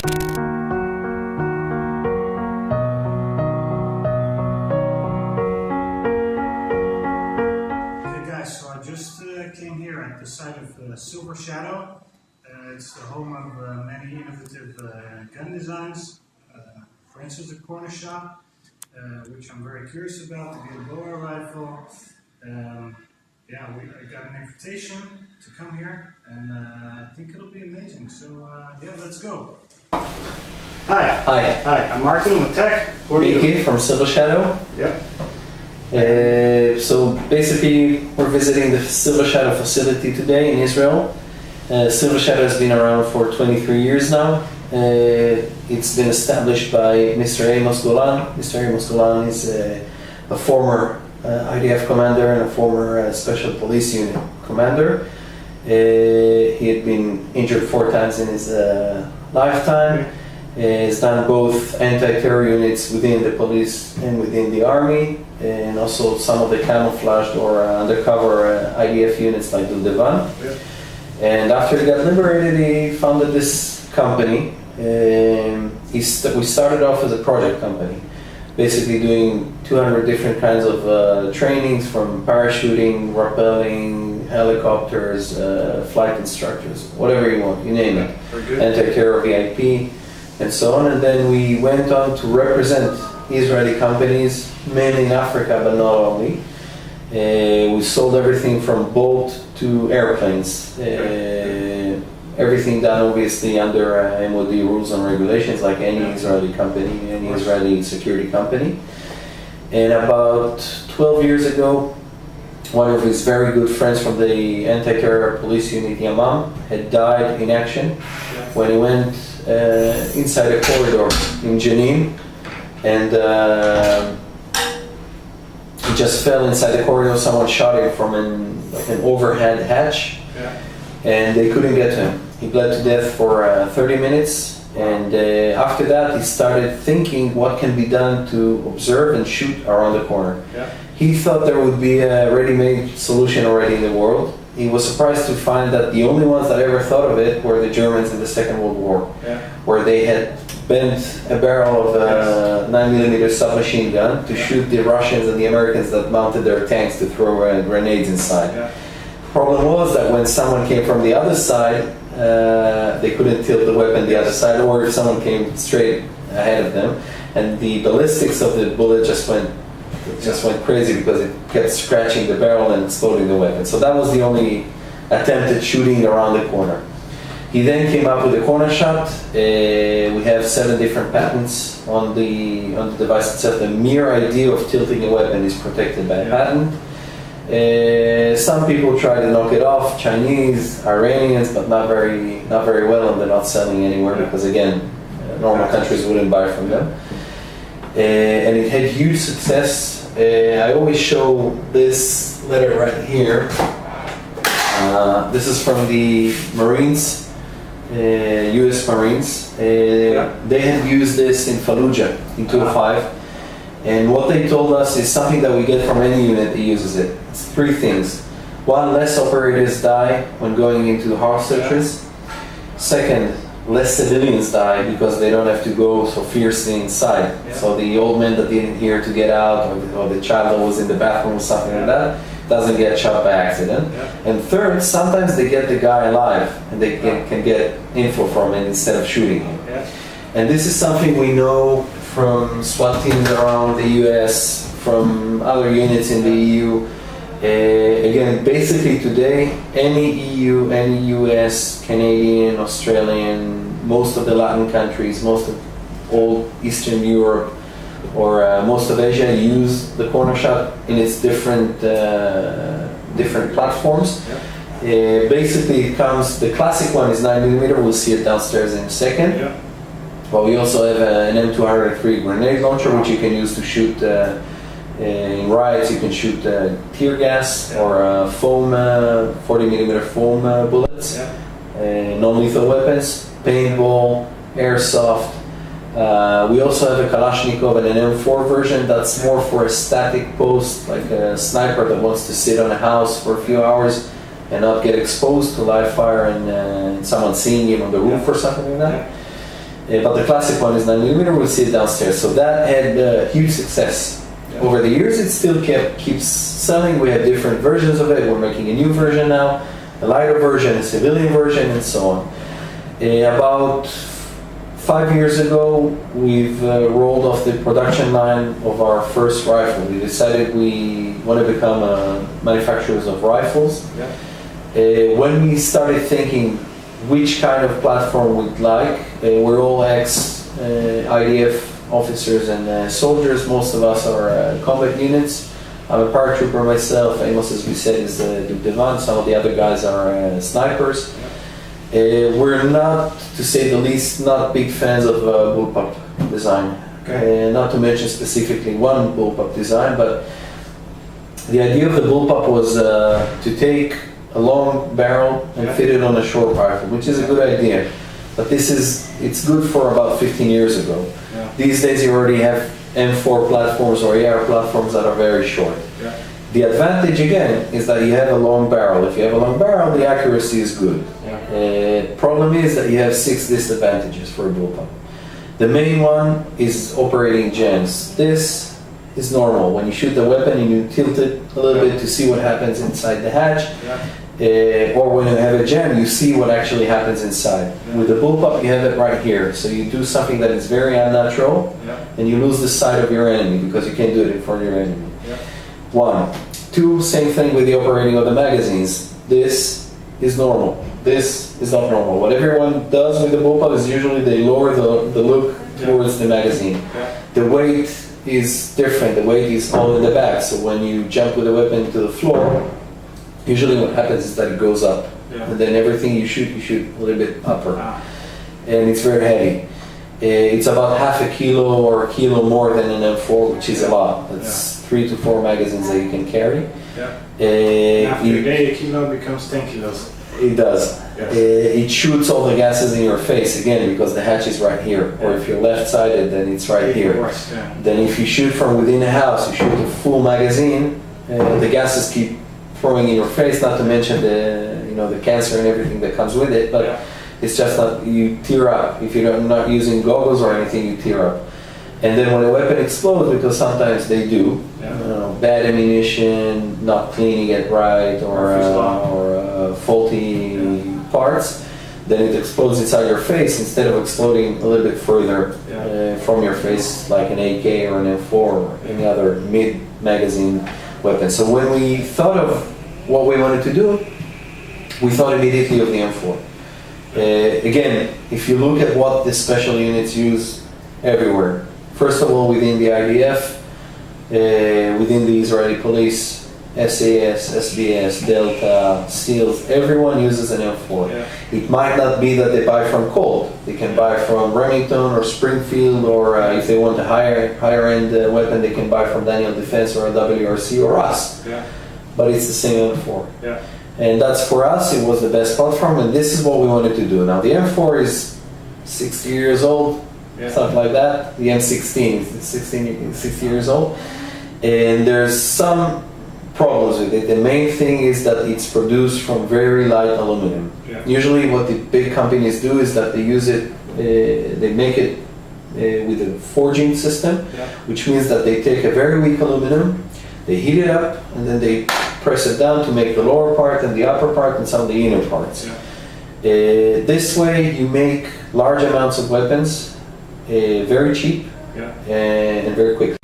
So I just came here at the site of Silver Shadow. It's the home of many innovative gun designs. For instance, the Cornershot, which I'm very curious about, the Gilboa Rifle. I got an invitation to come here, and I think it'll be amazing. So let's go. Hi. Hi. Hi, I'm Martin with Tech. Mickey from Silver Shadow. Yep. So basically, we're visiting the Silver Shadow facility today in Israel. Silver Shadow has been around for 23 years now. It's been established by Mr. Amos Golan. Mr. Amos Golan is a former IDF commander and a former Special Police Unit commander. He had been injured 4 times in his lifetime. He's done both anti-terror units within the police and within the army, and also some of the camouflaged or undercover IDF units like the Levan. Yeah. And after he got liberated, he founded this company. We started off as a project company, basically doing 200 different kinds of trainings, from parachuting, rappelling, helicopters, flight instructors, whatever you want, you name it. Anti-terror VIP, and so on. And then we went on to represent Israeli companies, mainly in Africa, but not only. We sold everything from boat to airplanes. Everything done obviously under MOD rules and regulations, like any Israeli company, any Israeli security company. And about 12 years ago, one of his very good friends from the anti-terror police unit, Yamam, had died in action when he went inside a corridor in Jenin, and he just fell inside the corridor. Someone shot him from an overhead hatch, and they couldn't get to him. He bled to death for 30 minutes, and after that he started thinking what can be done to observe and shoot around the corner. He thought there would be a ready-made solution already in the world. He was surprised to find that the only ones that ever thought of it were the Germans in the Second World War, where they had bent a barrel of a 9mm submachine gun to shoot the Russians and the Americans that mounted their tanks to throw grenades inside. Problem was that when someone came from the other side, they couldn't tilt the weapon the other side, or if someone came straight ahead of them, and the ballistics of the bullet just went crazy because it kept scratching the barrel and exploding the weapon. So that was the only attempt at shooting around the corner. He then came up with a Cornershot. We have 7 different patents on the device itself. The mere idea of tilting a weapon is protected by a patent. Some people try to knock it off, Chinese, Iranians, but not very well, and they're not selling anywhere because, again, normal countries wouldn't buy from them. And it had huge success. I always show this letter right here. This is from the Marines, US Marines. They had used this in Fallujah in 2005. And what they told us is something that we get from any unit that uses it. It's 3 things. 1, less operators die when going into house searches. 2nd, less civilians die because they don't have to go so fiercely inside. So the old man that didn't hear to get out, or the child that was in the bathroom or something like that, doesn't get shot by accident. And 3rd, sometimes they get the guy alive and they can get info from it instead of shooting him. And this is something we know from SWAT teams around the US, from other units in the EU. Again, basically today, any EU, any US, Canadian, Australian, most of the Latin countries, most of all Eastern Europe, or most of Asia use the Cornershot in its different platforms. Basically, it comes. The classic one is 9mm. We'll see it downstairs in a second. But we also have an M203 grenade launcher, which you can use to shoot in riots. You can shoot tear gas or foam, 40mm foam bullets, non-lethal weapons, paintball, airsoft. We also have a Kalashnikov and an M4 version that's more for a static post, like a sniper that wants to sit on a house for a few hours and not get exposed to live fire and someone seeing him on the roof or something like that. But the classic one is 9mm. We'll see it downstairs. So that had huge success. Over the years, it still keeps selling. We have different versions of it. We're making a new version now, a lighter version, a civilian version, and so on. About 5 years ago, we've rolled off the production line of our first rifle. We decided we want to become manufacturers of rifles. When we started thinking which kind of platform we'd like, we're all ex-IDF officers and soldiers. Most of us are combat units. I'm a paratrooper myself. Amos, as we said, is the Duc de Van. Some of the other guys are snipers. We're not, to say the least, not big fans of bullpup design. Not to mention specifically one bullpup design, but the idea of the bullpup was to take a long barrel and fit it on a short rifle, which is a good idea. But it's good for about 15 years ago. These days you already have M4 platforms or AR platforms that are very short. The advantage again is that you have a long barrel. If you have a long barrel, the accuracy is good. Problem is that you have 6 disadvantages for a bullpup. The main one is operating jams. This is normal. When you shoot the weapon and you tilt it a little bit to see what happens inside the hatch, or when you have a jam, you see what actually happens inside. With the bullpup, you have it right here. So you do something that is very unnatural, and you lose the sight of your enemy because you can't do it in front of your enemy. 1. 2, same thing with the operating of the magazines. This is normal. This is not normal. What everyone does with the bullpup is usually they lower the look towards the magazine. The weight is different. The weight is all in the back. So when you jump with the weapon to the floor, usually what happens is that it goes up. And then everything you shoot a little bit upper. And it's very heavy. It's about half a kilo or a kilo more than an M4, which is a lot. It's 3 to 4 magazines that you can carry. After a day, a kilo becomes 10 kilos. It does. It shoots all the gases in your face, again, because the hatch is right here. Or if you're left-sided, then it's right here. Then if you shoot from within the house, you shoot a full magazine, the gases keep throwing in your face, not to mention the cancer and everything that comes with it, but it's just that you tear up. If you're not using goggles or anything, you tear up. And then when a weapon explodes, because sometimes they do, bad ammunition, not cleaning it right, or faulty parts, then it explodes inside your face instead of exploding a little bit further from your face, like an AK or an M4 or any other mid-magazine weapon. So when we thought of what we wanted to do, we thought immediately of the M4. Again, if you look at what the special units use everywhere, first of all within the IDF, within the Israeli police, SAS, SBS, Delta, SEALs, everyone uses an M4. It might not be that they buy from Colt. They can buy from Remington or Springfield, or if they want a higher end weapon, they can buy from Daniel Defense or WRC or us. But it's the same M4. And that's, for us, it was the best platform, and this is what we wanted to do. Now the M4 is 60 years old, something like that. The M16 is 60 years old. And there's some problems with it. The main thing is that it's produced from very light aluminum. Usually what the big companies do is that they use it, they make it with a forging system, which means that they take a very weak aluminum, they heat it up, and then they press it down to make the lower part and the upper part and some of the inner parts. This way you make large amounts of weapons very cheap and very quickly.